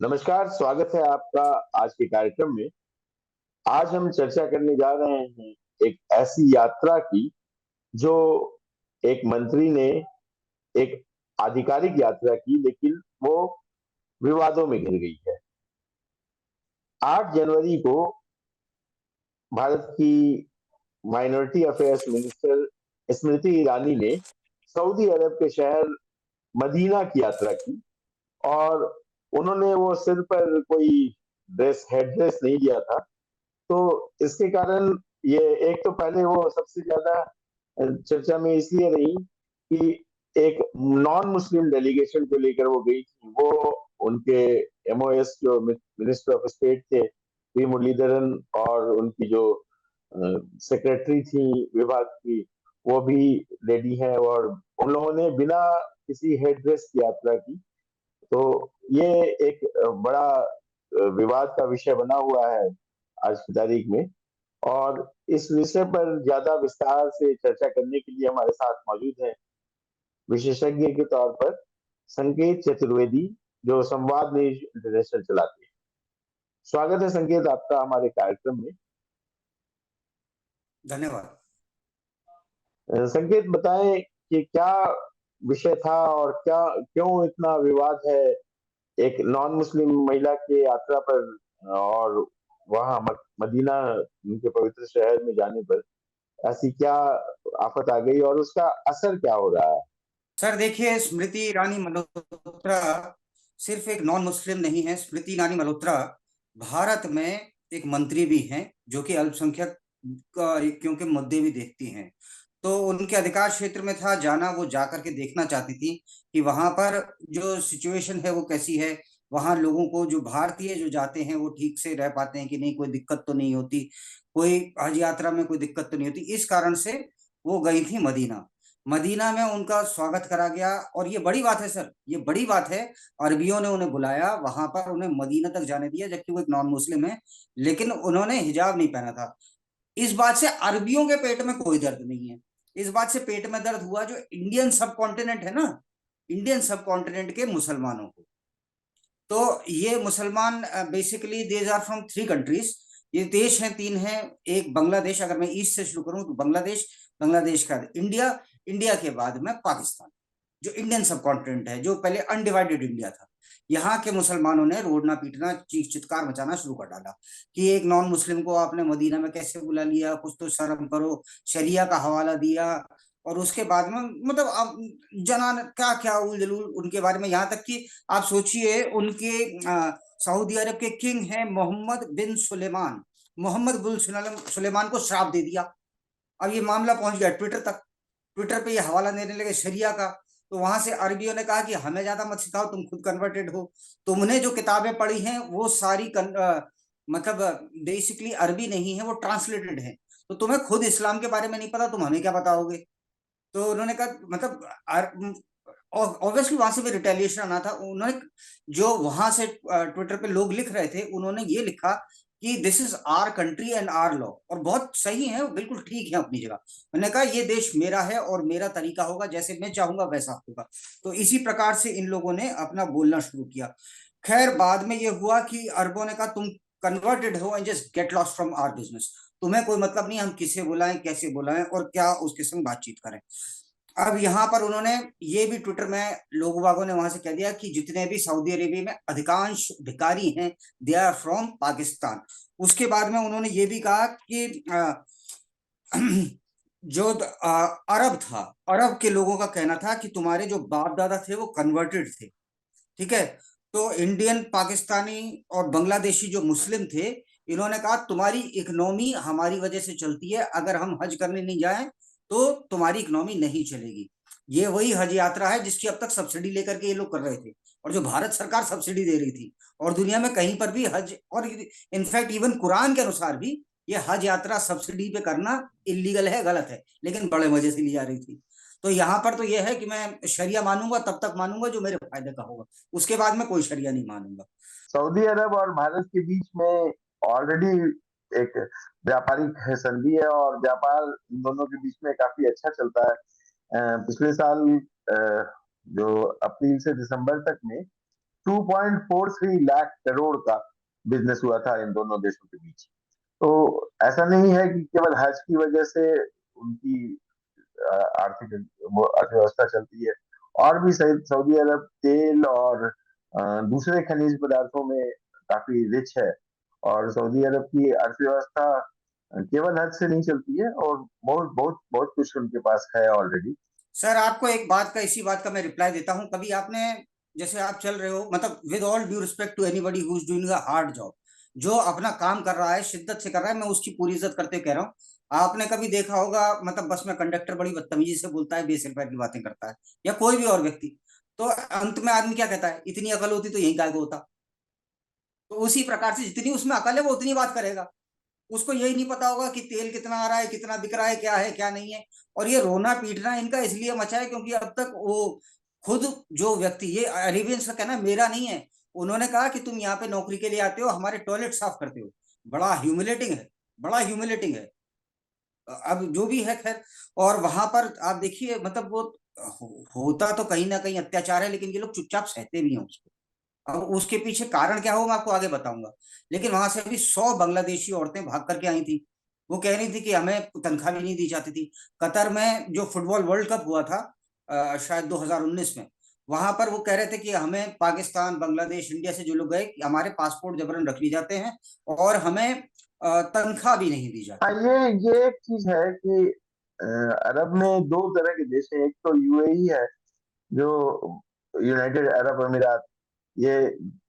नमस्कार, स्वागत है आपका आज के कार्यक्रम में। आज हम चर्चा करने जा रहे हैं एक ऐसी यात्रा की जो एक मंत्री ने एक आधिकारिक यात्रा की, लेकिन वो विवादों में घिर गई है। 8 जनवरी को भारत की minority affairs minister Smriti Irani ने सऊदी अरब के शहर मदीना की यात्रा की और उन्होंने वो सिर पर कोई हेड ड्रेस नहीं लिया था। तो इसके कारण ये एक तो पहले वो सबसे ज्यादा चर्चा में इसलिए रही कि एक नॉन मुस्लिम डेलीगेशन को लेकर वो गई थी। वो उनके एमओएस जो मिनिस्टर ऑफ स्टेट थे पी मुरलीधरन और उनकी जो सेक्रेटरी थी विभाग की, वो भी लेडी हैं और उन लोगों ने बिना किसी हेड ड्रेस की यात्रा की। तो ये एक बड़ा विवाद का विषय बना हुआ है आज की तारीख में। और इस विषय पर ज्यादा विस्तार से चर्चा करने के लिए हमारे साथ मौजूद हैं विशेषज्ञ के तौर पर संकेत चतुर्वेदी, जो संवाद न्यूज इंटरनेशनल चलाते हैं। स्वागत है संकेत आपका हमारे कार्यक्रम में। धन्यवाद। संकेत, बताएं कि क्या विषय था और क्या क्यों इतना विवाद है एक नॉन मुस्लिम महिला के यात्रा पर और वहां मदीना उनके पवित्र शहर में जाने पर ऐसी क्या आफत आ गई और उसका असर क्या हो रहा है? सर देखिए, स्मृति ईरानी मल्होत्रा सिर्फ एक नॉन मुस्लिम नहीं है। स्मृति ईरानी मल्होत्रा भारत में एक मंत्री भी हैं जो कि अल्पसंख्यक क्योंकि मुद्दे भी देखती हैं। तो उनके अधिकार क्षेत्र में था जाना, वो जा करके देखना चाहती थी कि वहां पर जो सिचुएशन है वो कैसी है, वहां लोगों को जो भारतीय जो जाते हैं वो ठीक से रह पाते हैं कि नहीं, कोई दिक्कत तो नहीं होती, कोई हज यात्रा में कोई दिक्कत तो नहीं होती। इस कारण से वो गई थी मदीना। मदीना में उनका स्वागत करा गया और ये बड़ी बात है सर, ये बड़ी बात है। अरबियों ने उन्हें बुलाया, वहां पर उन्हें मदीना तक जाने दिया, जबकि वो एक नॉन मुस्लिम है, लेकिन उन्होंने हिजाब नहीं पहना था। इस बात से अरबियों के पेट में कोई दर्द नहीं है। इस बात से पेट में दर्द हुआ जो इंडियन सब कॉन्टिनेंट है ना, इंडियन सब कॉन्टिनेंट के मुसलमानों को। तो ये मुसलमान basically these are from 3 countries. ये देश हैं 3 हैं। एक बांग्लादेश, अगर मैं ईस्ट से शुरू करूं तो बांग्लादेश, बांग्लादेश का इंडिया, इंडिया के बाद में पाकिस्तान, जो इंडियन सब कॉन्टिनेंट है, जो पहले अनडिवाइडेड इंडिया था। यहाँ के मुसलमानों ने रोडना पीटना, चीख चित्कार मचाना शुरू कर डाला कि एक नॉन मुस्लिम को आपने मदीना में कैसे बुला लिया, कुछ तो शर्म करो, शरिया का हवाला दिया। और उसके बाद में मतलब अब जनान क्या क्या उल जलूल उनके बारे में, यहाँ तक कि आप सोचिए उनके सऊदी अरब के किंग हैं मोहम्मद बिन सुलेमान, मोहम्मद बिन सुलेमान को श्राप दे दिया। अब ये मामला पहुंच गया ट्विटर तक। ट्विटर पे ये हवाला देने लगे शरिया का। तो वहां से अरबियों ने कहा कि हमें ज्यादा मत सिखाओ, तुम खुद कन्वर्टेड हो, तुमने जो किताबें पढ़ी हैं वो सारी मतलब बेसिकली अरबी नहीं है, वो ट्रांसलेटेड है। तो तुम्हें खुद इस्लाम के बारे में नहीं पता, तुम हमें क्या बताओगे। तो उन्होंने कहा मतलब ऑब्वियसली वहां से भी रिटेलिएशन आना था। उन्होंने जो वहां से ट्विटर पे लोग लिख रहे थे, उन्होंने ये लिखा कि this is our country and our law, और बहुत सही है, बिल्कुल ठीक है अपनी जगह। उन्होंने कहा ये देश मेरा है और मेरा तरीका होगा, जैसे मैं चाहूंगा वैसा होगा। तो इसी प्रकार से इन लोगों ने अपना बोलना शुरू किया। खैर बाद में ये हुआ कि अरबों ने कहा तुम कन्वर्टेड हो and just get lost from our business, तुम्हें कोई मतलब नहीं हम किसे बुलाएं, कैसे बुलाएं और क्या उसके संग बातचीत करें। अब यहाँ पर उन्होंने ये भी ट्विटर में लोगों बागों ने वहां से कह दिया कि जितने भी सऊदी अरेबिया में अधिकांश भिखारी हैं दे आर फ्रॉम पाकिस्तान। उसके बाद में उन्होंने ये भी कहा कि जो अरब था, अरब के लोगों का कहना था कि तुम्हारे जो बाप दादा थे वो कन्वर्टेड थे, ठीक है। तो इंडियन, पाकिस्तानी और बांग्लादेशी जो मुस्लिम थे, इन्होंने कहा तुम्हारी इकोनॉमी हमारी वजह से चलती है, अगर हम हज करने नहीं जाएं तो तुम्हारी इकोनॉमी नहीं चलेगी। ये वही हज यात्रा है जिसकी अब तक सब्सिडी लेकर के ये लोग कर रहे थे, और जो भारत सरकार सब्सिडी दे रही थी। और दुनिया में कहीं पर भी हज, और इनफैक्ट इवन कुरान के अनुसार भी ये हज यात्रा सब्सिडी पे करना इलीगल है, गलत है, लेकिन बड़े मजे से ली जा रही थी। तो यहाँ पर तो यह है कि मैं शरिया मानूंगा तब तक मानूंगा जो मेरे फायदे का होगा, उसके बाद में कोई शरिया नहीं मानूंगा। सऊदी अरब और भारत के बीच में ऑलरेडी एक व्यापारिक संधि है और व्यापार इन दोनों के बीच में काफी अच्छा चलता है। पिछले साल जो अप्रैल से दिसंबर तक में 2.43 लाख करोड़ का बिजनेस हुआ था इन दोनों देशों के बीच। तो ऐसा नहीं है कि केवल हज की वजह से उनकी आर्थिक वो अर्थव्यवस्था चलती है। और भी सऊदी अरब तेल और दूसरे खनिज पदार्थों में काफी रिच है। और सऊदी अरब की अर्थव्यवस्था केवल हज से नहीं चलती है, और बहुत बहुत बहुत कुछ उनके पास है ऑलरेडी। सर आपको एक बात का, इसी बात का मैं रिप्लाई देता हूँ। कभी आपने, जैसे आप चल रहे हो, मतलब with all due respect to anybody who is doing a hard job, जो अपना काम कर रहा है, शिद्दत से कर रहा है, मैं उसकी पूरी इज्जत करते हुए कह रहा हूँ। आपने कभी देखा होगा, मतलब बस में कंडक्टर बड़ी बदतमीजी से बोलता है, बेसिर पैर की बातें करता है, या कोई भी और व्यक्ति, तो अंत में आदमी क्या कहता है, इतनी अकल होती तो यही काय को होता। तो उसी प्रकार से जितनी उसमें अकल है वो उतनी बात करेगा। उसको यही नहीं पता होगा कि तेल कितना आ रहा है, कितना बिक रहा है क्या नहीं है। और ये रोना पीटना इनका इसलिए मचा है क्योंकि अब तक वो खुद, जो व्यक्ति, ये अरेबियंस का कहना मेरा नहीं है, उन्होंने कहा कि तुम यहाँ पे नौकरी के लिए आते हो, हमारे टॉयलेट साफ करते हो। बड़ा ह्यूमिलेटिंग है, बड़ा ह्यूमिलेटिंग है। अब जो भी है खैर। और वहां पर आप देखिए, मतलब वो होता तो कहीं ना कहीं अत्याचार है, लेकिन ये लोग चुपचाप सहते भी हैं उसको। अब उसके पीछे कारण क्या हो मैं आपको आगे बताऊंगा। लेकिन वहां से अभी 100 बांग्लादेशी औरतें भाग करके आई थी। वो कह रही थी कि हमें तनख्वाह भी नहीं दी जाती थी। कतर में जो फुटबॉल वर्ल्ड कप हुआ था, शायद 2019 में, वहां पर वो कह रहे थे कि हमें पाकिस्तान, बांग्लादेश, इंडिया से जो लोग गए, हमारे पासपोर्ट जबरन रख लिए जाते हैं और हमें तनख्वाह भी नहीं दी हाँ, जाती। ये एक चीज है कि अ, अरब में दो तरह के देश हैं। एक तो यूएई है, जो यूनाइटेड अरब अमीरात, ये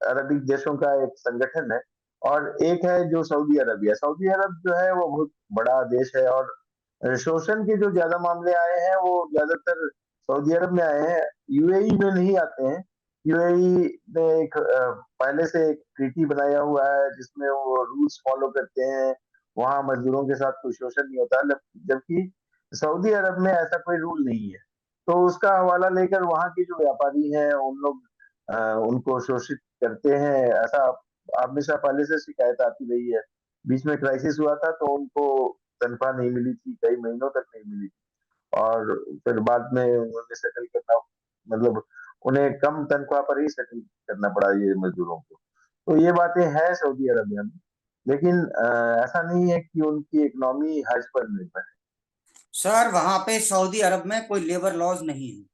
अरबिक देशों का एक संगठन है। और एक है जो सऊदी अरबिया। सऊदी अरब जो है वो बहुत बड़ा देश है, और शोषण के जो ज्यादा मामले आए हैं वो ज्यादातर सऊदी अरब में आए हैं, यूएई में नहीं आते हैं। यूएई ने एक पहले से एक ट्रीटी बनाया हुआ है जिसमें वो रूल्स फॉलो करते हैं। वहां मजदूरों के साथ कोई शोषण नहीं होता, जबकि सऊदी अरब में ऐसा कोई रूल नहीं है। तो उसका हवाला लेकर वहां के जो व्यापारी हैं उन लोग अ, उनको शोषित करते हैं, ऐसा हमेशा पहले से शिकायत आती रही है। बीच में क्राइसिस हुआ था तो उनको तनख्वाह नहीं मिली थी, कई महीनों तक नहीं मिली थी। और फिर बाद में उन्होंने सेटल करना, मतलब उन्हें कम तनख्वाह पर ही सेटल करना पड़ा ये मजदूरों को। तो ये बातें हैं सऊदी अरबिया में। लेकिन ऐसा नहीं है कि उनकी इकोनॉमी हज पर निर्भर है। सर वहां पे सऊदी अरब में कोई लेबर लॉज नहीं है।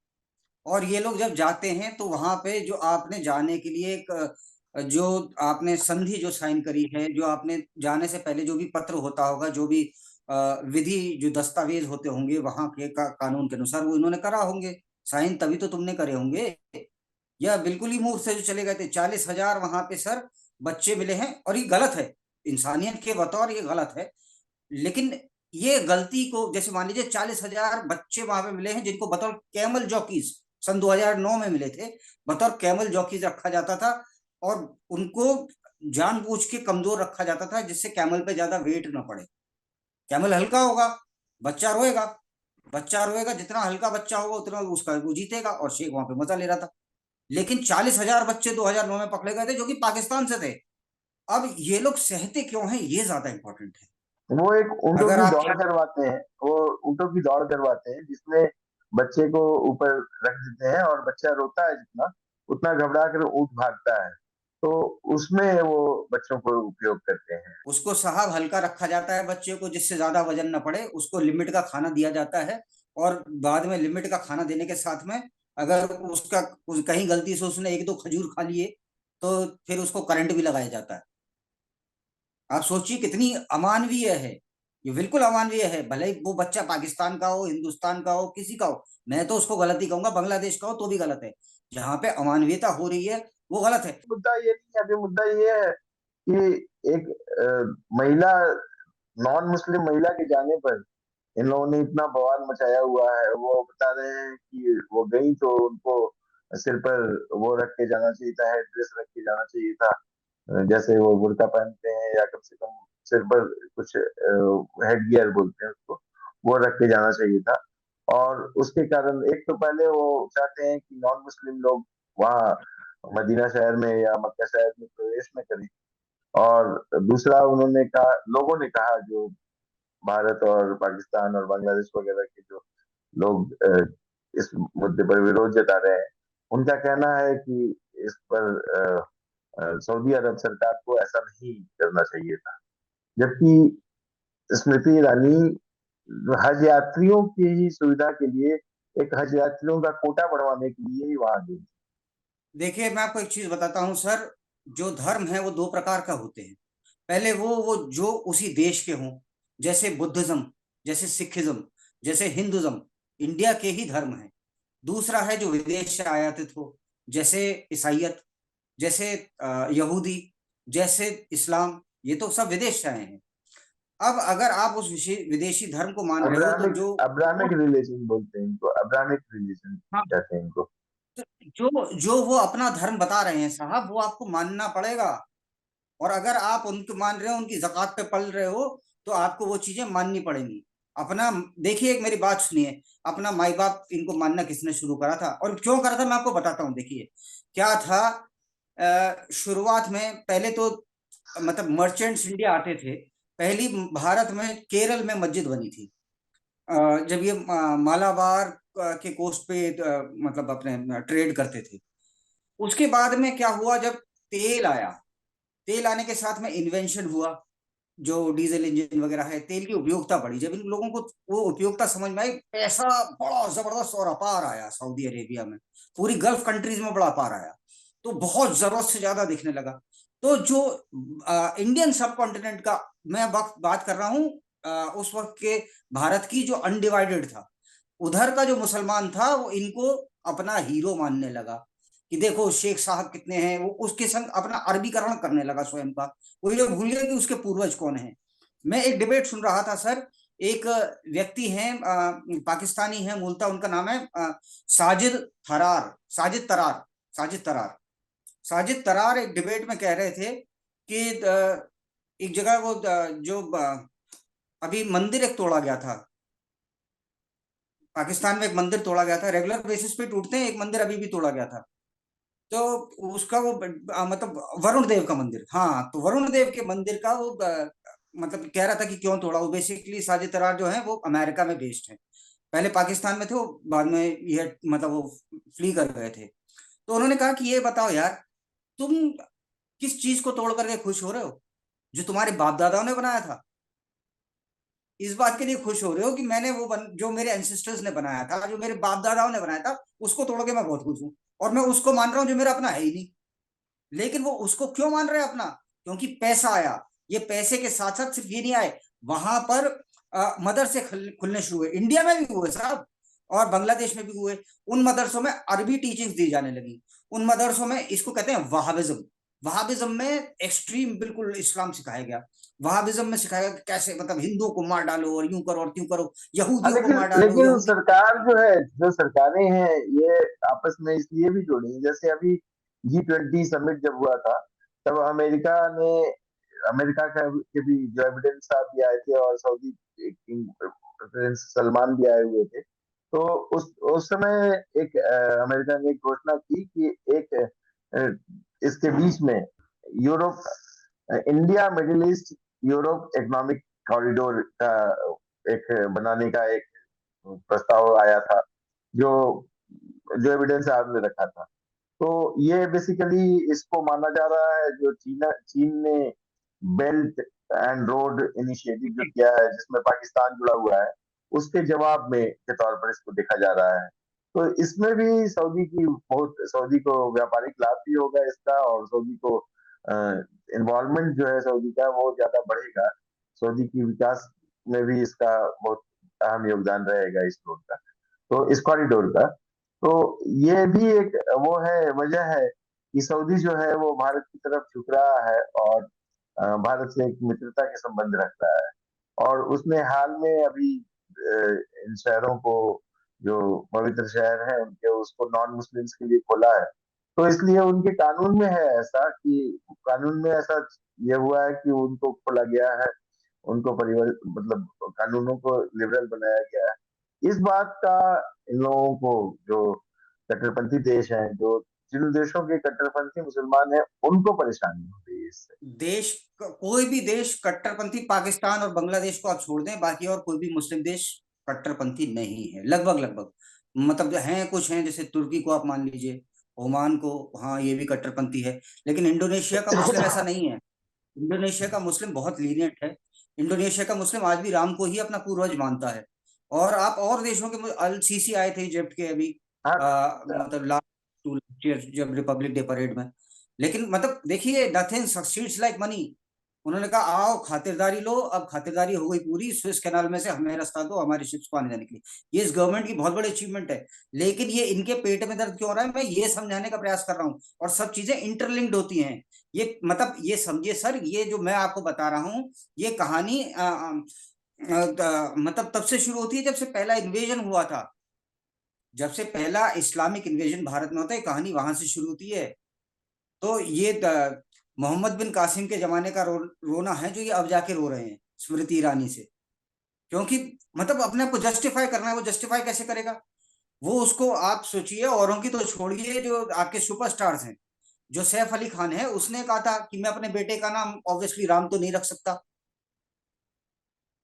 और ये लोग जब जाते हैं तो वहां पे जो आपने जाने के लिए एक जो आपने संधि जो साइन करी है, जो आपने जाने से पहले जो भी पत्र होता होगा, जो भी विधि, जो दस्तावेज होते होंगे वहां के कानून के अनुसार, वो इन्होंने करा होंगे साइन, तभी तो तुमने करे होंगे। यह बिल्कुल ही मूर्ख से जो चले गए थे। 40,000 वहां पे सर बच्चे मिले हैं, और ये गलत है, इंसानियत के बतौर ये गलत है। लेकिन ये गलती को, जैसे मान लीजिए 40,000 बच्चे वहां पे मिले हैं जिनको बतौर कैमल जॉकीज सन 2009 में मिले थे, बतौर कैमल जॉकीज रखा जाता था। और उनको जानबूझ के कमजोर रखा जाता था जिससे कैमल पे ज्यादा वेट ना पड़े। कैमल हल्का होगा, बच्चा रोएगा, बच्चा रोएगा, जितना हल्का बच्चा होगा उतना उसका वो जीतेगा, और शेख वहां पे मजा ले रहा था। लेकिन 40,000 बच्चे 2009 में पकड़े गए थे जो कि पाकिस्तान से थे। अब ये लोग सहते क्यों हैं, ये ज्यादा इंपॉर्टेंट है। वो एक ऊंटों अगर की आप, दौड़ करवाते हैं, वो ऊंटों की दौड़ करवाते हैं जिसमें बच्चे को ऊपर रख देते हैं, और बच्चा रोता है जितना, उतना घबरा कर ऊंट भागता है। तो उसमें वो बच्चों को उपयोग करते हैं। उसको साहब हल्का रखा जाता है बच्चे को, जिससे ज्यादा वजन ना पड़े, उसको लिमिट का खाना दिया जाता है। और बाद में लिमिट का खाना देने के साथ में, अगर कहीं गलती से उसने एक दो खजूर खा लिए, तो फिर उसको करंट भी लगाया जाता है। आप सोचिए कितनी अमानवीय है। ये बिल्कुल अमानवीय है, भले ही वो बच्चा पाकिस्तान का हो, हिंदुस्तान का हो, किसी का हो। मैं तो उसको गलत ही कहूंगा, बांग्लादेश का हो तो भी गलत है। जहां पे अमानवीयता हो रही है वो गलत है। मुद्दा ये नहीं है, अभी मुद्दा ये है कि एक महिला, नॉन मुस्लिम महिला के जाने पर इन लोगों ने इतना बवाल मचाया हुआ है। वो बता रहे हैं कि वो गई तो उनको सिर पर वो रख के जाना चाहिए था, हेड ड्रेस रख के जाना चाहिए था, जैसे वो बुर्का पहनते हैं, या कम से कम सिर पर कुछ हेड गियर बोलते हैं उसको, वो रख के जाना चाहिए था। और उसके कारण एक तो पहले वो चाहते हैं कि नॉन मुस्लिम लोग वहाँ मदीना शहर में या मक्का शहर में प्रवेश न करें। और दूसरा उन्होंने कहा, लोगों ने कहा, जो भारत और पाकिस्तान और बांग्लादेश वगैरह के जो लोग इस मुद्दे पर विरोध जता रहे हैं, उनका कहना है कि इस पर सऊदी अरब सरकार को ऐसा नहीं करना चाहिए था। जबकि स्मृति ईरानी हज यात्रियों की ही सुविधा के लिए, एक हज यात्रियों का कोटा बढ़वाने के लिए ही वहां गई। देखिए, मैं आपको एक चीज बताता हूँ सर। जो धर्म है वो दो प्रकार का होते हैं। पहले वो जो उसी देश के हों, जैसे बुद्धिज्म, जैसे सिखिज्म, जैसे हिंदुज्म, इंडिया के ही धर्म है। दूसरा है जो विदेश से आयातित हो, जैसे ईसाइयत, जैसे यहूदी, जैसे इस्लाम। ये तो सब विदेश से आए हैं। अब अगर आप उस विदेशी धर्म को मान रहे हो तो अब्राहमिक जो अब्राहमिक रिलीजन बोलते हैं इनको, अब्राहमिक रिलीजन हाँ, कहते हैं इनको। तो जो जो वो अपना धर्म बता रहे हैं साहब, वो आपको मानना पड़ेगा। और अगर आप उनको मान रहे हो, उनकी ज़कात पे पल रहे हो, तो आपको वो चीजें माननी पड़ेंगी। अपना देखिए, एक मेरी बात सुनिए। अपना माई बाप इनको मानना किसने शुरू करा था और क्यों करा था, मैं आपको बताता हूँ। देखिए क्या था। शुरुआत में पहले तो मतलब मर्चेंट्स इंडिया आते थे। पहली भारत में केरल में मस्जिद बनी थी। जब ये मालाबार के कोस्ट पे मतलब अपने ट्रेड करते थे। उसके बाद में क्या हुआ, जब तेल आया, तेल आने के साथ में इन्वेंशन हुआ, जो डीजल इंजन वगैरह है, तेल की उपयोगिता बढ़ी। जब इन लोगों को वो उपयोगिता समझ में आई, पैसा बड़ा जबरदस्त और अपार आया सऊदी अरेबिया में। पूरी गल्फ कंट्रीज में बड़ा अपार आया। तो बहुत जरूरत से ज्यादा दिखने लगा। तो जो इंडियन सब कॉन्टिनेंट का मैं वक्त बात कर रहा हूँ, उस वक्त के भारत की, जो अनडिवाइडेड था, उधर का जो मुसलमान था वो इनको अपना हीरो मानने लगा। कि देखो शेख साहब कितने हैं, वो उसके संग अपना अरबीकरण करने लगा स्वयं का। वो ये भूल गया कि उसके पूर्वज कौन है। मैं एक डिबेट सुन रहा था सर। एक व्यक्ति हैं, पाकिस्तानी है मूलतः, उनका नाम है साजिद थरार, साजिद तरार, साजिद तरार। साजिद तरार एक डिबेट में कह रहे थे कि एक जगह वो जो अभी मंदिर एक तोड़ा गया था, पाकिस्तान में एक मंदिर तोड़ा गया था, रेगुलर बेसिस पे टूटते हैं, एक मंदिर अभी भी तोड़ा गया था। तो उसका वो मतलब वरुण देव का मंदिर, हाँ, तो वरुण देव के मंदिर का वो मतलब कह रहा था कि क्यों तोड़ा। वो बेसिकली साजिद तरार जो है वो अमेरिका में बेस्ड है। पहले पाकिस्तान में थे वो, बाद में ये मतलब वो फ्ली कर गए थे। तो उन्होंने कहा कि ये बताओ यार, तुम किस चीज को तोड़ करके खुश हो रहे हो, जो तुम्हारे बाप दादाओं ने बनाया था? इस बात के लिए खुश हो रहे हो कि मैंने जो मेरे एंसेस्टर्स ने बनाया था, जो मेरे बाप दादाओं ने बनाया था, उसको तोड़ के मैं बहुत खुश हूं। और मैं उसको मान रहा हूं जो मेरा अपना है ही नहीं। लेकिन वो उसको क्यों मान रहे हैं अपना? क्योंकि पैसा आया। ये पैसे के साथ साथ सिर्फ ये नहीं आए, वहां पर मदरसे खुलने शुरू हुए। इंडिया में भी हुए साहब, और बांग्लादेश में भी हुए। उन मदरसों में अरबी टीचिंग्स दी जाने लगी। उन मदरसों में इसको कहते हैं वहाबिज्म। वहाबिज्म में एक्सट्रीम बिल्कुल इस्लाम सिखाया गया। वहाबिज्म में सिखाया गया कि कैसे मतलब हिंदुओं को मार डालो और यूं करो और त्यों करो, हाँ, यहूदियों को लेकिन मार डालो, लेकिन यहूदी। सरकार जो है, जो सरकारें हैं, ये आपस में इसलिए भी जुड़ी हैं। जैसे अभी G20 समिट जब हुआ था, तब अमेरिका के भी जो एविडेंस साहब भी आए थे, और सऊदी किंग प्रिंस सलमान भी आए हुए थे। तो उस समय एक अमेरिका ने एक घोषणा की कि एक इसके बीच में Europe, India middle east Europe economic corridor का एक बनाने का एक प्रस्ताव आया था, जो जो एविडेंस आपने रखा था। तो ये बेसिकली इसको माना जा रहा है, जो चीन ने बेल्ट एंड रोड इनिशिएटिव जो किया है, जिसमें पाकिस्तान जुड़ा हुआ है, उसके जवाब में के तौर पर इसको देखा जा रहा है। तो इसमें भी सऊदी को व्यापारिक लाभ भी होगा इसका, और सऊदी को इन्वॉल्वमेंट जो है सऊदी का वो ज्यादा बढ़ेगा। सऊदी की विकास में भी इसका बहुत अहम योगदान रहेगा इस रोड का, तो इस कॉरिडोर का। तो ये भी एक वो है, वजह है कि सऊदी जो है वो भारत की तरफ झुक रहा है, और भारत से एक मित्रता के संबंध रख रहा है। और उसने हाल में अभी इन शहरों को, जो पवित्र शहर हैं उनके, उसको नॉन मुस्लिम्स के लिए खोला है। तो इसलिए उनके कानून में है ऐसा कि, कानून में ऐसा ये हुआ है कि उनको खोला गया है, उनको परिवर मतलब कानूनों को लिबरल बनाया गया है। इस बात का इन लोगों को, जो कट्टरपंथी देश हैं, जो जिन देशों के कट्टरपंथी मुसलमान हैं, उनको परेशानी हो रही है इससे। देश कोई भी देश कट्टरपंथी, पाकिस्तान और बांग्लादेश को आप छोड़ दें, बाकी और कोई भी मुस्लिम देश कट्टरपंथी नहीं है, लगभग लगभग। मतलब जो हैं, कुछ हैं, जैसे तुर्की को आप मान लीजिए, ओमान को, हाँ ये भी कट्टरपंथी है। लेकिन इंडोनेशिया का मुस्लिम ऐसा नहीं है। इंडोनेशिया का मुस्लिम बहुत लीनियंट है। इंडोनेशिया का मुस्लिम आज भी राम को ही अपना पूर्वज मानता है। और आप और देशों के, अल सीसी आए थे इजिप्ट के अभी, हाँ। मतलब लास्ट ईयर जब रिपब्लिक डे परेड में। लेकिन मतलब देखिए, नथिंग सक्सीड्स लाइक मनी। उन्होंने कहा आओ खातिरदारी लो, अब खातिरदारी हो गई पूरी, स्विस कैनाल में से हमें रास्ता दो हमारी शिप्स को आने जाने के लिए। ये इस गवर्नमेंट की बहुत बड़ी अचीवमेंट है। लेकिन ये इनके पेट में दर्द क्यों हो रहा है, मैं ये समझाने का प्रयास कर रहा हूँ। और सब चीजें इंटरलिंक्ड होती हैं। ये मतलब ये समझिए सर, ये जो मैं आपको बता रहा हूँ, ये कहानी मतलब तब से शुरू होती है जब से पहला इन्वेजन हुआ था। जब से पहला इस्लामिक इन्वेजन भारत में होता है, कहानी वहां से शुरू होती है। तो ये मोहम्मद बिन कासिम के जमाने का रोना है जो ये अब जाके रो रहे हैं स्मृति ईरानी से। क्योंकि मतलब अपने आप को जस्टिफाई करना है, वो जस्टिफाई कैसे करेगा? वो उसको आप सोचिए, औरों की तो छोड़िए, जो आपके सुपरस्टार्स हैं, जो सैफ अली खान है, उसने कहा था कि मैं अपने बेटे का नाम ऑब्वियसली राम तो नहीं रख सकता।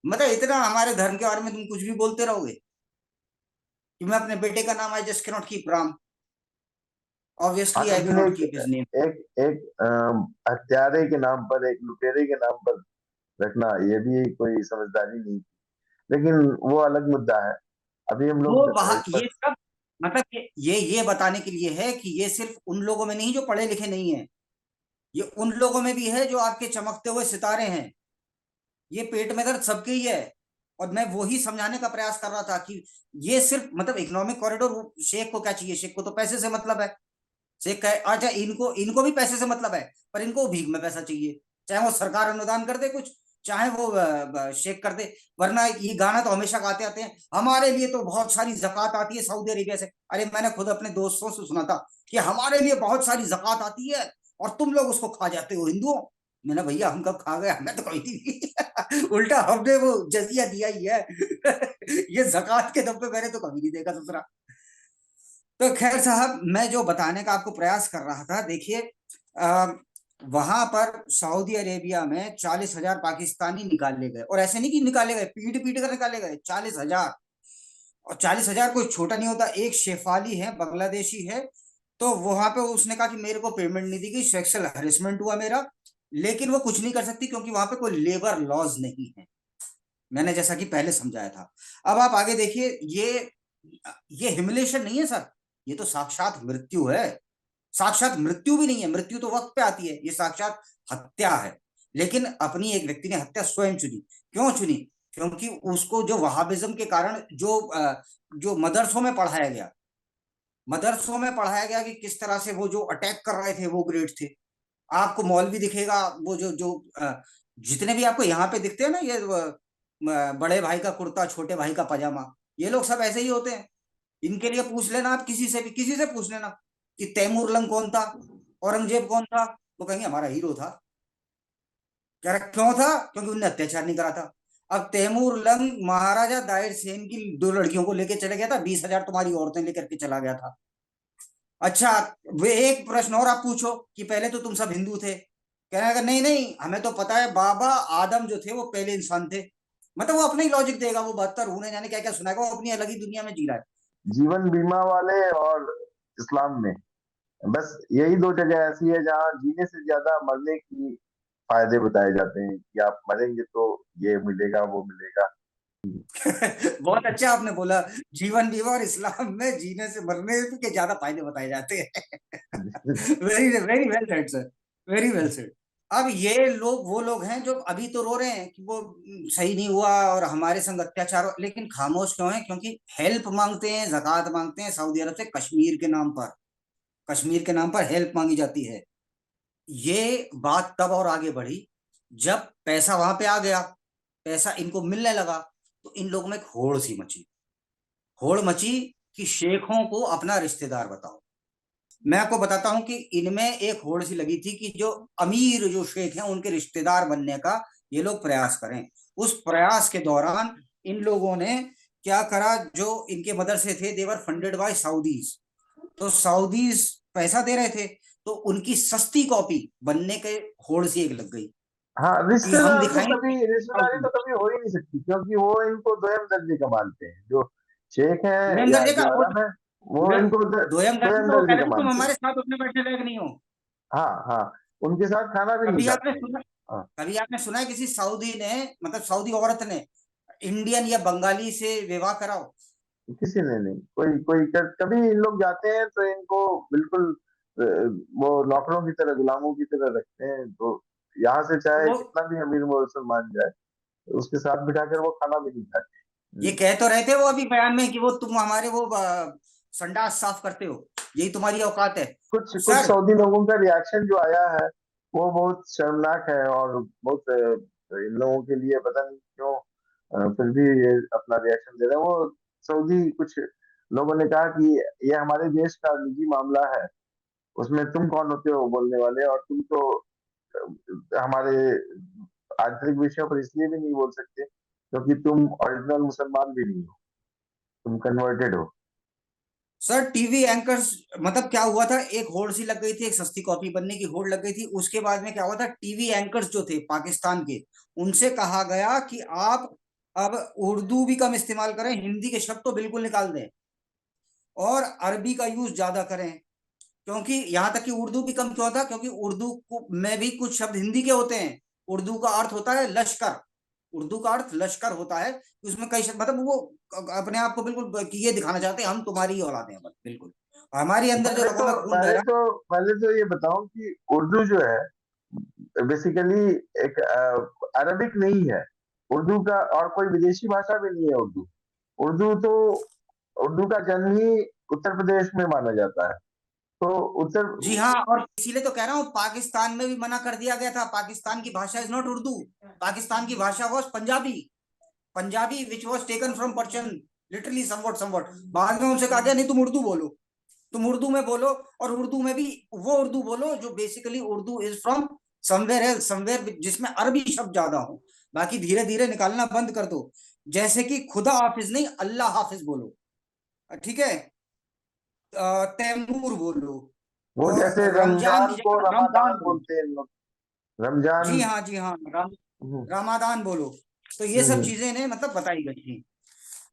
मतलब इतना हमारे धर्म के बारे में तुम कुछ भी बोलते रहोगे कि मैं अपने बेटे का नाम, I just can not keep Ram, हाँ, ऑब्वियसली आई लेकिन कैन नॉट एक कीप हिज नेम। एक एक हत्यारे के नाम पर, एक लुटेरे के नाम पर रखना, ये भी कोई समझदारी नहीं। लेकिन वो अलग मुद्दा है। अभी हम वो लोग वहां इस पर। ये सब, मतलब ये बताने के लिए है कि ये सिर्फ उन लोगों में नहीं जो पढ़े लिखे नहीं है, ये उन लोगों में भी है जो आपके चमकते हुए सितारे हैं। ये पेट में दर्द सबके ही है। और मैं वो ही समझाने का प्रयास कर रहा था कि ये सिर्फ मतलब इकोनॉमिक कॉरिडोर, शेख को क्या चाहिए? शेख को तो पैसे से मतलब है। शेख का अच्छा, इनको इनको भी पैसे से मतलब है, पर इनको भीख में पैसा चाहिए। चाहे वो सरकार अनुदान कर दे कुछ, चाहे वो शेख कर दे। वरना ये गाना तो हमेशा गाते आते हैं, हमारे लिए तो बहुत सारी जक़ात आती है सऊदी अरेबिया से। अरे मैंने खुद अपने दोस्तों से सुना था कि हमारे लिए बहुत सारी जक़ात आती है और तुम लोग उसको खा जाते हो हिंदुओं। मैंने, भैया हम कब खा गए? हमें तो कभी नहीं उल्टा हमने वो जजिया दिया ही है ये जक़ात के दम पे मैंने तो कभी नहीं देखा दूसरा। तो खैर साहब, मैं जो बताने का आपको प्रयास कर रहा था, देखिए, वहां पर सऊदी अरेबिया में 40,000 पाकिस्तानी निकाले गए। और ऐसे नहीं कि निकाले गए पीट पीट कर निकाले गए, 40,000। और 40,000 कोई छोटा नहीं होता। एक शेफाली है, बांग्लादेशी है। तो वहां पे उसने कहा कि मेरे को पेमेंट नहीं दी गई, सेक्सुअल हरेसमेंट हुआ मेरा। लेकिन वो कुछ नहीं कर सकती क्योंकि वहां पे कोई लेबर लॉज नहीं है। मैंने जैसा कि पहले समझाया था। अब आप आगे देखिए, ये ह्यूमिलेशन नहीं है सर, ये तो साक्षात मृत्यु है। साक्षात मृत्यु भी नहीं है, मृत्यु तो वक्त पे आती है, ये साक्षात हत्या है। लेकिन अपनी एक व्यक्ति ने हत्या स्वयं चुनी। क्यों चुनी? क्योंकि उसको जो वहाबिज्म के कारण जो मदरसों में पढ़ाया गया, मदरसों में पढ़ाया गया कि किस तरह से वो जो अटैक कर रहे थे वो ग्रेट थे। आपको मौलवी दिखेगा, वो जो जो जितने भी आपको यहाँ पे दिखते हैं ना, ये बड़े भाई का कुर्ता, छोटे भाई का पजामा, ये लोग सब ऐसे ही होते हैं। इनके लिए पूछ लेना आप, किसी से भी, किसी से पूछ लेना कि तैमूर लंग कौन था, औरंगजेब कौन था, तो कहेंगे हमारा हीरो था। कह रहा क्यों था? क्योंकि उनने अत्याचार नहीं करा था। अब तैमूर लंग महाराजा दाहिर सेन की 2 लड़कियों को लेके चले गया था, 20,000 तुम्हारी औरतें लेकर के चला गया था। अच्छा, वे एक प्रश्न और आप पूछो कि पहले तो तुम सब हिंदू थे, कहने लगा नहीं नहीं हमें तो पता है, बाबा आदम जो थे वो पहले इंसान थे। मतलब वो अपना ही लॉजिक देगा, वो 72 होने जाने क्या क्या सुनाएगा, वो अपनी अलग ही दुनिया में जी रहा है। जीवन बीमा वाले और इस्लाम में बस यही दो जगह ऐसी है जहाँ जीने से ज्यादा मरने की फायदे बताए जाते हैं, कि आप मरेंगे तो ये मिलेगा वो मिलेगा। बहुत अच्छा आपने बोला, जीवन बीमा और इस्लाम में जीने से मरने के ज्यादा फायदे बताए जाते हैं very very well said sir, very well said. अब ये लोग वो लोग हैं जो अभी तो रो रहे हैं कि वो सही नहीं हुआ और हमारे संग अत्याचार लेकिन खामोश क्यों है? क्योंकि हेल्प मांगते हैं, जक़ात मांगते हैं सऊदी अरब से, कश्मीर के नाम पर, कश्मीर के नाम पर हेल्प मांगी जाती है। ये बात तब और आगे बढ़ी जब पैसा वहां पे आ गया, पैसा इनको मिलने लगा, तो इन लोगों में एक होड़ सी मची। होड़ मची कि शेखों को अपना रिश्तेदार बताओ। मैं आपको बताता हूं कि इनमें एक होड़ सी लगी थी कि जो अमीर जो शेख हैं उनके रिश्तेदार बनने का ये लोग प्रयास करें। उस प्रयास के दौरान इन लोगों ने क्या करा, जो इनके मदरसे थे देवर फंडेड बाय सऊदीज, तो सऊदीज पैसा दे रहे थे, तो उनकी सस्ती कॉपी बनने के होड़ सी एक लग गई हाँ, कि हम रिश्तेदार तो दिखाएं कभी, रिश्तेदारी तो कभी हो ही नहीं सकती, क्योंकि वो इनको दोयम दर्जे का मानते हैं, जो शेख है दोयम या दर्जे का जो हो, अरब है। वो इनको दोयम दो दर्जा वो दर्जी कह रहे का थे तुम मानते हैं। हमारे साथ उठने बैठने लायक नहीं हो। हाँ हाँ, उनके साथ खाना भी नहीं कभी आपने खाते हैं। सुना, हाँ, कभी आपने सुना है किसी सऊदी ने, मतलब सऊदी औरत ने इंडियन या बंगाली से विवाह कराओ? किसी ने नहीं, कोई कोई कभी इन लोग जाते हैं तो इनको बिल्कुल अ, वो नौकरों की तरह, गुलामों की तरह रखते हैं। तो यहाँ से तो चाहे वो कितना भी अमीर मुसलमान जाए, उसके साथ बिठाकर वो खाना भी नहीं खाते। ये कह तो रहे थे वो अभी बयान में कि वो तुम हमारे वो संडास साफ करते हो, यही तुम्हारी औकात है। कुछ कुछ सर सऊदी लोगों का रिएक्शन जो आया है वो बहुत शर्मनाक है, और बहुत इन लोगों के लिए पता नहीं क्यों फिर भी ये अपना रिएक्शन दे रहे हैं। वो सऊदी कुछ लोगों ने कहा कि ये हमारे देश का निजी मामला है, उसमें तुम कौन होते हो बोलने वाले, और तुम तो हमारे आंतरिक विषयों पर इसलिए भी नहीं बोल सकते क्योंकि तुम ओरिजिनल मुसलमान भी नहीं हो, तुम कन्वर्टेड हो। सर टीवी एंकर्स, मतलब क्या हुआ था, एक होड़ सी लग गई थी, एक सस्ती कॉपी बनने की होड़ लग गई थी। उसके बाद में क्या हुआ था, टीवी एंकर्स जो थे पाकिस्तान के, उनसे कहा गया कि आप अब उर्दू भी कम इस्तेमाल करें, हिंदी के शब्द तो बिल्कुल निकाल दें, और अरबी का यूज ज्यादा करें। क्योंकि यहां तक कि उर्दू भी कम क्यों था, क्योंकि उर्दू में भी कुछ शब्द हिंदी के होते हैं। उर्दू का अर्थ होता है लश्कर, उर्दू का अर्थ लश्कर होता है। उसमें कई शब्द, मतलब वो अपने आप को बिल्कुल कि ये दिखाना चाहते हैं हम तुम्हारी ही औलादे हैं, बस बिल्कुल हमारी अंदर जो रगों में खून बह रहा है। पहले तो ये बताओ कि उर्दू जो है बेसिकली एक अरबिक नहीं है। उर्दू का और कोई विदेशी भाषा भी नहीं है उर्दू। उर्दू तो उर्दू का जन्म ही उत्तर प्रदेश में माना जाता है। तो उत्तर जी हाँ, और इसीलिए तो कह रहा हूँ पाकिस्तान में भी मना कर दिया गया था। पाकिस्तान की भाषा इज नॉट उर्दू, पाकिस्तान की भाषा was Punjabi. Punjabi which was taken from Persian, literally somewhat somewhat. बाद में उनसे कहा गया नहीं तुम उर्दू बोलो, तुम उर्दू में बोलो, और उर्दू में भी वो उर्दू बोलो जो basically Urdu is from somewhere else, somewhere जिसमें अरबी शब्द ज्यादा हो। बाकी धीरे धीरे निकालना बंद कर दो। जैसे कि खुदा हाफिज नहीं, अल्लाह हाफिज बोलो, ठीक है? तैमूर बोलो, वो और जैसे रमजान की रमजान को जगह रमजान रमादान बोलो। बोलते हैं लोग, रमजान। जी हाँ, जी हाँ, हम्म, रामादान बोलो। तो ये सब हम्म, चीजें ने मतलब बताई गई थी।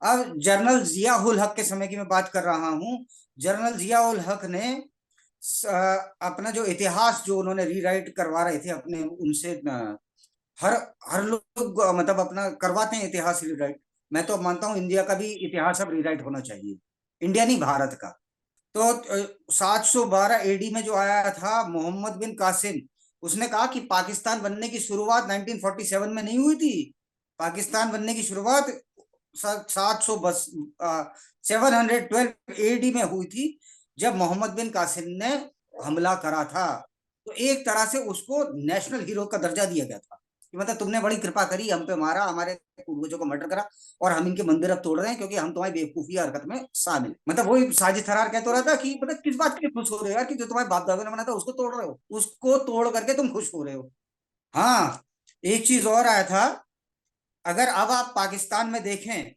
अब जनरल जिया उल हक के समय की मैं बात कर रहा हूँ। जनरल जिया उल हक ने अपना जो इतिहास जो उन्होंने रीराइट करवा रहे थे अपने उनसे, हर हर लोग मतलब अपना करवाते हैं इतिहास रीराइट। मैं तो मानता हूँ इंडिया का भी इतिहास अब रीराइट होना चाहिए, इंडिया नहीं भारत का। तो 712 एडी में जो आया था मोहम्मद बिन कासिम, उसने कहा कि पाकिस्तान बनने की शुरुआत 1947 में नहीं हुई थी। पाकिस्तान बनने की शुरुआत 700 बस 712 एडी में हुई थी, जब मोहम्मद बिन कासिम ने हमला करा था। तो एक तरह से उसको नेशनल हीरो का दर्जा दिया गया था कि मतलब तुमने बड़ी कृपा करी, हम पे मारा, हमारे पूर्वजों को मर्डर करा, और हम इनके मंदिर अब तोड़ रहे हैं क्योंकि हम तुम्हारी बेवकूफी हरकत में शामिल। मतलब वही साजिद थरार कहते रहा था कि मतलब किस बात के लिए खुश हो रहे हो यार, कि जो तुम्हारे बाप दादा ने बनाया था उसको तोड़ रहे हो, उसको तोड़ करके तुम खुश हो रहे हो। हाँ, एक चीज और आया था। अगर अब आप पाकिस्तान में देखें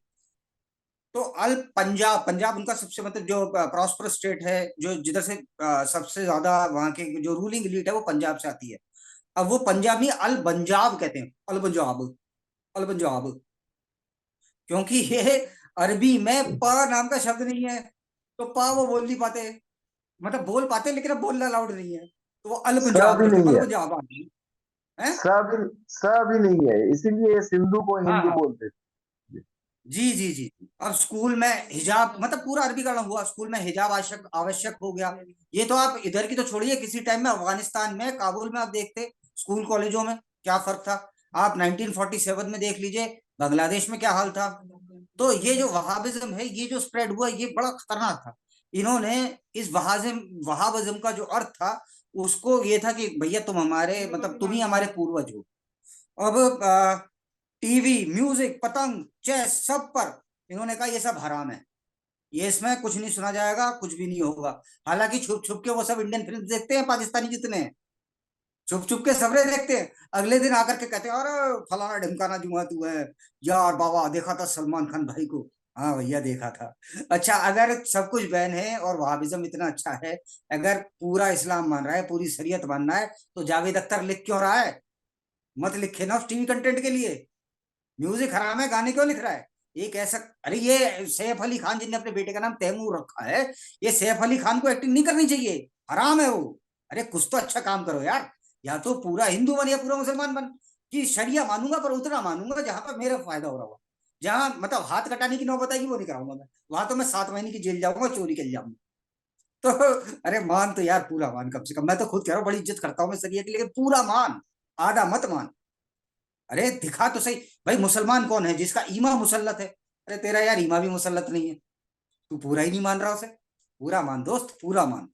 तो अल पंजाब, पंजाब उनका सबसे मतलब जो प्रॉस्परस स्टेट है, जो जिधर से सबसे ज्यादा वहां के जो रूलिंग एलीट है वो पंजाब से आती है। अब वो पंजाब नहीं, अल पंजाब कहते हैं, अल पंजाब, अल पंजाब। क्योंकि ये अरबी में प नाम का शब्द नहीं है, तो पा वो बोल नहीं पाते, मतलब बोल पाते लेकिन अब बोलना अलाउड नहीं है, तो वो अल स पंजाब भी करते, नहीं अल है, पंजाब आ गई है। स भी स भी नहीं है, इसीलिए सिंधु को हाँ हिंदू हाँ, बोलते थे। जी जी जी। अब स्कूल में हिजाब, मतलब पूरा अरबीकरण हुआ, स्कूल में हिजाब आवश्यक आवश्यक हो गया। ये तो आप इधर की तो छोड़िए, किसी टाइम में अफगानिस्तान में काबुल में आप देखते स्कूल कॉलेजों में क्या फर्क था। आप 1947 में देख लीजिए बांग्लादेश में क्या हाल था। तो ये जो वहाबिज्म है, ये जो स्प्रेड हुआ, ये बड़ा खतरनाक था। इन्होंने इस वहाबिज्म का जो अर्थ था, उसको ये था कि भैया तुम हमारे, मतलब तुम ही हमारे पूर्वज हो। अब टीवी, म्यूजिक, पतंग, चेस, सब पर इन्होंने कहा ये सब हराम है, ये इसमें कुछ नहीं सुना जाएगा, कुछ भी नहीं होगा। हालांकि छुप छुप के वो सब इंडियन फिल्म देखते हैं, पाकिस्तानी जितने हैं छुप छुप के सबरे देखते हैं। अगले दिन आकर के कहते हैं अरे फलाना ढिमकाना जुआ तू है, यार बाबा देखा था सलमान खान भाई को। हाँ भैया देखा था। अच्छा, अगर सब कुछ बैन है और वहाबिज्म इतना अच्छा है, अगर पूरा इस्लाम मान रहा है, पूरी शरीयत मान रहा है, तो जावेद अख्तर लिख क्यों रहा है? मत लिखे ना उस टीवी कंटेंट के लिए। म्यूजिक हराम है, गाने क्यों लिख रहा है? एक ऐसा, अरे ये सैफ अली खान जिनने अपने बेटे का नाम तैमूर रखा है, ये सैफ अली खान को एक्टिंग नहीं करनी चाहिए, हराम है वो। अरे कुछ तो अच्छा काम करो यार, या तो पूरा हिंदू बन या पूरा मुसलमान बन, कि शरिया मानूंगा पर उतना मानूंगा जहां पर मेरा फायदा हो रहा हो। जहां मतलब हाथ कटाने की नौबत आएगी वो नहीं कराऊंगा मैं, वहां तो मैं 7 महीने की जेल जाऊंगा, चोरी के इल्जाम में। तो अरे मान तो यार, पूरा मान कम से कम, मैं तो खुद कह रहा हूँ बड़ी इज्जत करता हूँ मैं शरिया की, लेकिन पूरा मान, आधा मत मान। अरे दिखा तो सही, भाई मुसलमान कौन है जिसका ईमा मुसल्लत है? अरे तेरा यार ईमा भी मुसल्लत नहीं है, तू पूरा ही नहीं मान रहा उसे। पूरा मान दोस्त, पूरा मान।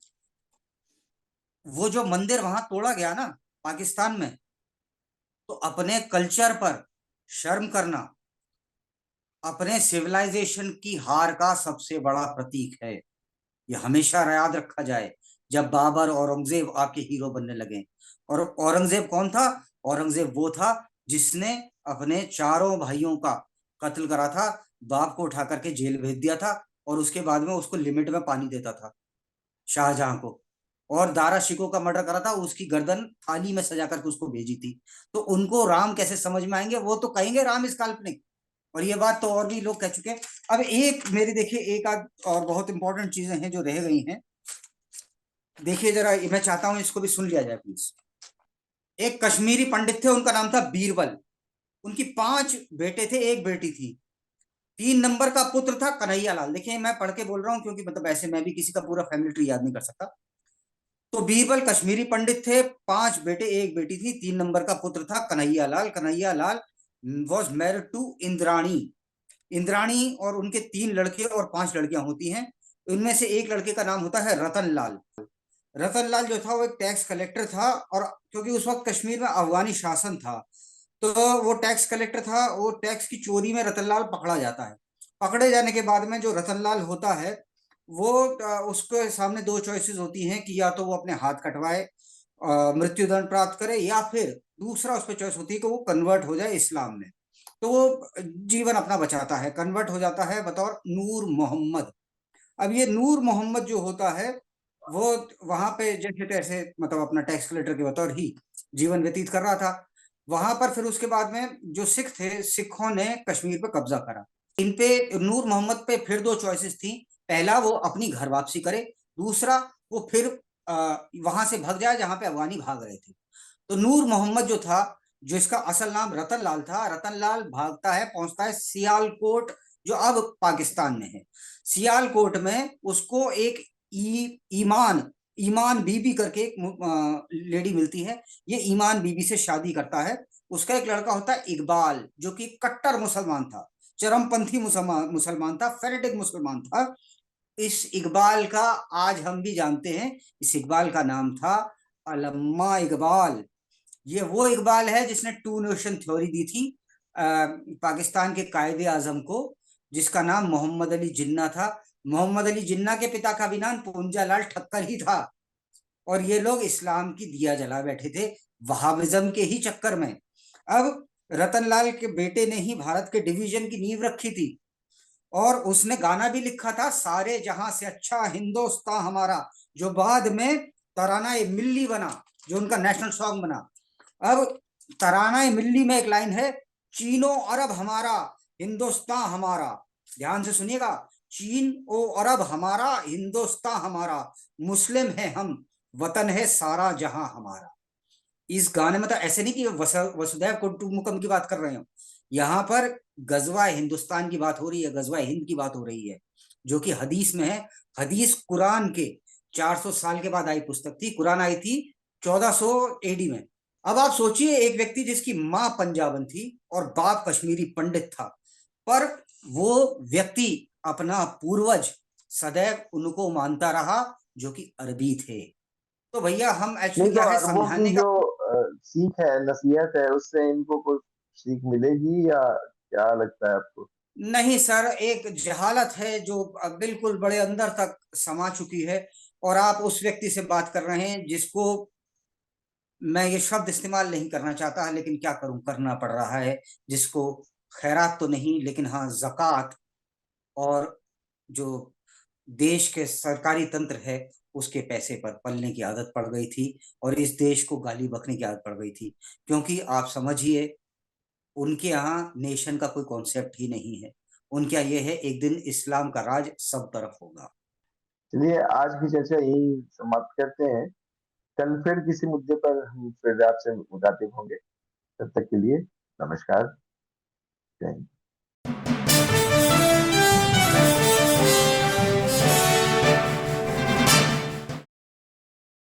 वो जो मंदिर वहां तोड़ा गया ना पाकिस्तान में, तो अपने कल्चर पर शर्म करना अपने सिविलाइजेशन की हार का सबसे बड़ा प्रतीक है। ये हमेशा याद रखा जाए, जब बाबर औरंगजेब आपके हीरो बनने लगे। और औरंगजेब कौन था? औरंगजेब वो था जिसने अपने चारों भाइयों का कत्ल करा था, बाप को उठा करके जेल भेज दिया था, और उसके बाद में उसको लिमिट में पानी देता था, शाहजहां को। और दारा शिकोह का मर्डर करा था, उसकी गर्दन थाली में सजा करके उसको भेजी थी। तो उनको राम कैसे समझ में आएंगे? वो तो कहेंगे राम इस काल्पनिक। और ये बात तो और भी लोग कह चुके हैं। अब एक मेरी देखिए, एक आध और बहुत इंपॉर्टेंट चीजें हैं जो रह गई हैं। देखिए जरा, मैं चाहता हूं इसको भी सुन लिया जाए प्लीज। एक कश्मीरी पंडित थे, उनका नाम था बीरबल। उनकी 5 बेटे थे, एक बेटी थी। 3 नंबर का पुत्र था कन्हैया लाल। देखिए मैं पढ़ के बोल रहा हूँ, क्योंकि मतलब ऐसे मैं भी किसी का पूरा फैमिली ट्री याद नहीं कर सकता। तो बीरबल कश्मीरी पंडित थे, 5 बेटे एक बेटी थी, 3 नंबर का पुत्र था Kanhaiya Lal. Kanhaiya Lal was married to Indrani. Indrani और उनके 3 लड़के और 5 लड़कियां होती हैं। उनमें से एक लड़के का नाम होता है रतन लाल। रतन लाल जो था वो एक टैक्स कलेक्टर था, और क्योंकि उस वक्त कश्मीर में अफगानी शासन था, तो वो टैक्स कलेक्टर था। वो टैक्स की चोरी में रतनलाल पकड़ा जाता है। पकड़े जाने के बाद में जो रतनलाल होता है, वो उसके सामने 2 चॉइसेस होती हैं, कि या तो वो अपने हाथ कटवाए, मृत्युदंड प्राप्त करे, या फिर दूसरा उस पर चॉइस होती है कि वो कन्वर्ट हो जाए इस्लाम में। तो वो जीवन अपना बचाता है, कन्वर्ट हो जाता है बतौर नूर मोहम्मद। अब ये नूर मोहम्मद जो होता है, वो वहां पे जैसे तैसे मतलब अपना टैक्स कलेक्टर के बतौर ही जीवन व्यतीत कर रहा था वहां पर। फिर उसके बाद में जो सिख थे, सिखों ने कश्मीर पे कब्जा करा। इन पे नूर मोहम्मद पे फिर 2 चॉइसेस थी। पहला, वो अपनी घर वापसी करे। दूसरा, वो फिर वहां से भाग जाए जहां पे अफगानी भाग रहे थे। तो नूर मोहम्मद जो था, जो इसका असल नाम रतन लाल था, रतन लाल भागता है, पहुंचता है सियालकोट, जो अब पाकिस्तान में है। सियालकोट में उसको एक ईमान ईमान बीबी करके एक लेडी मिलती है। ये ईमान बीबी से शादी करता है। उसका एक लड़का होता है इकबाल, जो कि कट्टर मुसलमान था, चरमपंथी मुसलमान मुसलमान था, फेनेटिक मुसलमान था। इस इकबाल का आज हम भी जानते हैं, इस इकबाल का नाम था अल्लामा इकबाल। ये वो इकबाल है जिसने टू नेशन थ्योरी दी थी पाकिस्तान के कायदे आजम को, जिसका नाम मोहम्मद अली जिन्ना था। मोहम्मद अली जिन्ना के पिता का भी नाम पूंजालाल ठक्कर ही था। और ये लोग इस्लाम की दिया जला बैठे थे, वहाबिज्म के ही चक्कर में। अब रतनलाल के बेटे ने ही भारत के डिवीजन की नींव रखी थी, और उसने गाना भी लिखा था, सारे जहां से अच्छा हिंदुस्तान हमारा, जो बाद में तराना ए मिल्ली बना, जो उनका नेशनल सॉन्ग बना। अब तराना ए मिल्ली में एक लाइन है, चीनो अरब हमारा, हिंदुस्तान हमारा। ध्यान से सुनिएगा, चीन ओ अरब हमारा, हिंदुस्तान हमारा, मुस्लिम है हम, वतन है सारा जहां हमारा। इस गाने में तो ऐसे नहीं कि वसुधैव कुटुंबकम की बात कर रहे हो, यहाँ पर गजवा हिंदुस्तान की बात हो रही है, गजवा हिंद की बात हो रही है, जो कि हदीस में है। हदीस कुरान के 400 साल के बाद आई पुस्तक थी। कुरान आई थी 1400 एडी में। अब आप सोचिए, एक व्यक्ति जिसकी माँ पंजाबन थी और बाप कश्मीरी पंडित था, पर वो व्यक्ति अपना पूर्वज सदैव उनको मानता रहा, जो कि अरबी थे। तो भैया हम एक्चुअली नहीं तो क्या है अरबों की समझाने का। जो सीख है, नसीहत है, उससे इनको कुछ सीख मिलेगी या क्या लगता है आपको? नहीं सर, एक जहालत है जो बिल्कुल बड़े अंदर तक समा चुकी है। और आप उस व्यक्ति से बात कर रहे हैं जिसको, मैं ये शब्द इस्तेमाल नहीं करना चाहता, लेकिन क्या करूं, करना पड़ रहा है, जिसको खैरात तो नहीं लेकिन हाँ जक़ात और जो देश के सरकारी तंत्र है उसके पैसे पर पलने की आदत पड़ गई थी, और इस देश को गाली बकने की आदत पड़ गई थी। क्योंकि आप समझिए, उनके यहाँ नेशन का कोई कॉन्सेप्ट ही नहीं है। उनका ये है, एक दिन इस्लाम का राज सब तरफ होगा। चलिए आज की चर्चा यही समाप्त करते हैं। कल फिर किसी मुद्दे पर हम फिर आपसे मुखातिब होंगे। तब तक के लिए नमस्कार। जय हिंद।